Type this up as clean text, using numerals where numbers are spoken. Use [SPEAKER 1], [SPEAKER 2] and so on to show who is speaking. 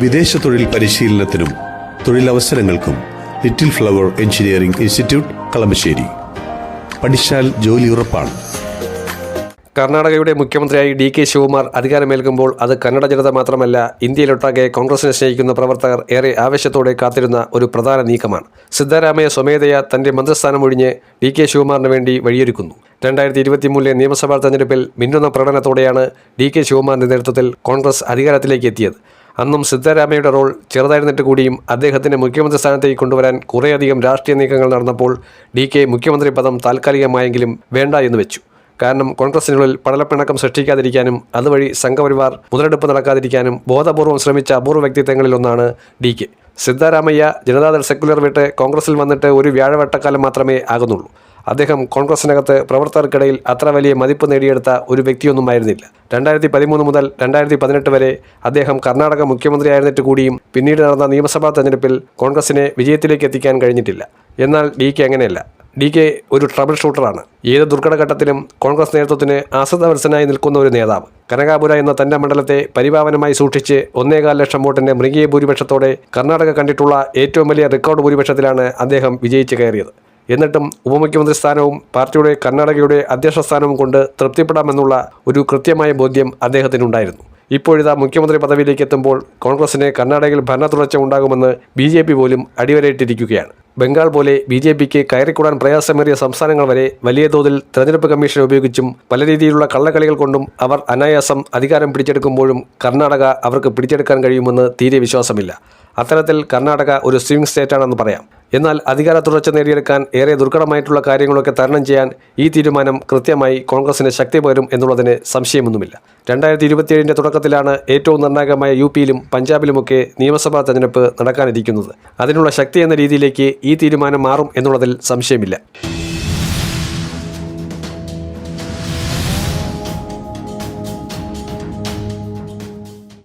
[SPEAKER 1] വിദേശ തൊഴിൽ പരിശീലനത്തിനും തൊഴിലവസരങ്ങൾക്കും little flower engineering institute Kalamassery. പഠിച്ചാൽ ജോലി ഉറപ്പാണ്.
[SPEAKER 2] കർണാടകയുടെ മുഖ്യമന്ത്രിയായി DK ശിവകുമാർ അധികാരമേൽക്കുമ്പോൾ അത് കന്നഡ ജനത മാത്രമല്ല, ഇന്ത്യയിലൊട്ടാകെ കോൺഗ്രസിനെ സ്നേഹിക്കുന്ന പ്രവർത്തകർ ഏറെ ആവേശത്തോടെ കാത്തിരുന്ന ഒരു പ്രധാന നീക്കമാണ്. സിദ്ധരാമയ്യ സ്വമേധയാ തന്റെ മന്ത്രിസ്ഥാനം ഒഴിഞ്ഞ് DK ശിവകുമാറിന് വേണ്ടി വഴിയൊരുക്കുന്നു. 2023 നിയമസഭാ തെരഞ്ഞെടുപ്പിൽ മിന്നുന്ന പ്രകടനത്തോടെയാണ് DK ശിവകുമാറിന്റെ നേതൃത്വത്തിൽ കോൺഗ്രസ് അധികാരത്തിലേക്ക് എത്തിയത്. അന്നും സിദ്ധരാമയ്യയുടെ റോൾ ചെറുതായിരുന്നിട്ട് കൂടിയും അദ്ദേഹത്തിന് മുഖ്യമന്ത്രി സ്ഥാനത്തേക്ക് കൊണ്ടുവരാൻ കുറേയധികം രാഷ്ട്രീയ നീക്കങ്ങൾ നടന്നപ്പോൾ DK മുഖ്യമന്ത്രി പദം താൽക്കാലികമായെങ്കിലും വേണ്ട എന്ന് വെച്ചു. കാരണം കോൺഗ്രസിനുള്ളിൽ പടലപ്പിണക്കം സൃഷ്ടിക്കാതിരിക്കാനും അതുവഴി സംഘപരിവാർ മുതലെടുപ്പ് നടക്കാതിരിക്കാനും ബോധപൂർവം ശ്രമിച്ച അപൂർവ വ്യക്തിത്വങ്ങളിലൊന്നാണ് DK. സിദ്ധരാമയ്യ ജനതാദൾ സെക്യുലർ വിട്ട് കോൺഗ്രസിൽ വന്നിട്ട് ഒരു വ്യാഴവട്ടക്കാലം മാത്രമേ ആകുന്നുള്ളൂ. അദ്ദേഹം കോൺഗ്രസിനകത്ത് പ്രവർത്തകർക്കിടയിൽ അത്ര വലിയ മതിപ്പ് നേടിയെടുത്ത ഒരു വ്യക്തിയൊന്നുമായിരുന്നില്ല. 2013 മുതൽ 2018 വരെ അദ്ദേഹം കർണാടക മുഖ്യമന്ത്രിയായിരുന്നിട്ട് കൂടിയും പിന്നീട് നടന്ന നിയമസഭാ തെരഞ്ഞെടുപ്പിൽ കോൺഗ്രസിനെ വിജയത്തിലേക്ക് എത്തിക്കാൻ കഴിഞ്ഞിട്ടില്ല. എന്നാൽ DK അങ്ങനെയല്ല. DK ഒരു ട്രബിൾ ഷൂട്ടറാണ്. ഏത് ദുർഘടഘട്ടത്തിലും കോൺഗ്രസ് നേതൃത്വത്തിന് ആശ്രിതവത്സനായി നിൽക്കുന്ന ഒരു നേതാവ്. കനകാപുര എന്ന തന്റെ മണ്ഡലത്തെ പരിപാവനമായി സൂക്ഷിച്ച് 1.25 ലക്ഷം വോട്ടിന്റെ മൃഗീയ ഭൂരിപക്ഷത്തോടെ കർണാടക കണ്ടിട്ടുള്ള ഏറ്റവും വലിയ റെക്കോർഡ് ഭൂരിപക്ഷത്തിലാണ് അദ്ദേഹം വിജയിച്ച് കയറിയത്. എന്നിട്ടും ഉപമുഖ്യമന്ത്രി സ്ഥാനവും പാർട്ടിയുടെ കർണാടകയുടെ അധ്യക്ഷ സ്ഥാനവും കൊണ്ട് തൃപ്തിപ്പെടാമെന്നുള്ള ഒരു കൃത്യമായ ബോധ്യം അദ്ദേഹത്തിനുണ്ടായിരുന്നു. ഇപ്പോഴിതാ മുഖ്യമന്ത്രി പദവിയിലേക്ക് എത്തുമ്പോൾ കോൺഗ്രസിന് കർണാടകയിൽ ഭരണ തുടർച്ച ഉണ്ടാകുമെന്ന് BJP പോലും അടിവരയിട്ടിരിക്കുകയാണ്. ബംഗാൾ പോലെ BJPക്ക് കയറിക്കൂടാൻ പ്രയാസമേറിയ സംസ്ഥാനങ്ങൾ വരെ വലിയ തോതിൽ തെരഞ്ഞെടുപ്പ് കമ്മീഷൻ ഉപയോഗിച്ചും പല രീതിയിലുള്ള കള്ളക്കളികൾ കൊണ്ടും അവർ അനായാസം അധികാരം പിടിച്ചെടുക്കുമ്പോഴും കർണാടക അവർക്ക് പിടിച്ചെടുക്കാൻ കഴിയുമെന്ന് തീരെ വിശ്വാസമില്ല. അത്തരത്തിൽ കർണാടക ഒരു സ്വിംഗ് സ്റ്റേറ്റാണെന്ന് പറയാം. എന്നാൽ അധികാര തുടർച്ച നേടിയെടുക്കാൻ ഏറെ ദുർഘടമായിട്ടുള്ള കാര്യങ്ങളൊക്കെ തരണം ചെയ്യാൻ ഈ തീരുമാനം കൃത്യമായി കോൺഗ്രസിന് ശക്തി പകരും എന്നുള്ളതിന് സംശയമൊന്നുമില്ല. 2027 തുടക്കത്തിലാണ് ഏറ്റവും നിർണായകമായ UPയിലും പഞ്ചാബിലുമൊക്കെ നിയമസഭാ തെരഞ്ഞെടുപ്പ് നടക്കാനിരിക്കുന്നത്. അതിനുള്ള ശക്തി എന്ന രീതിയിലേക്ക് ഈ തീരുമാനം മാറും എന്നുള്ളതിൽ സംശയമില്ല.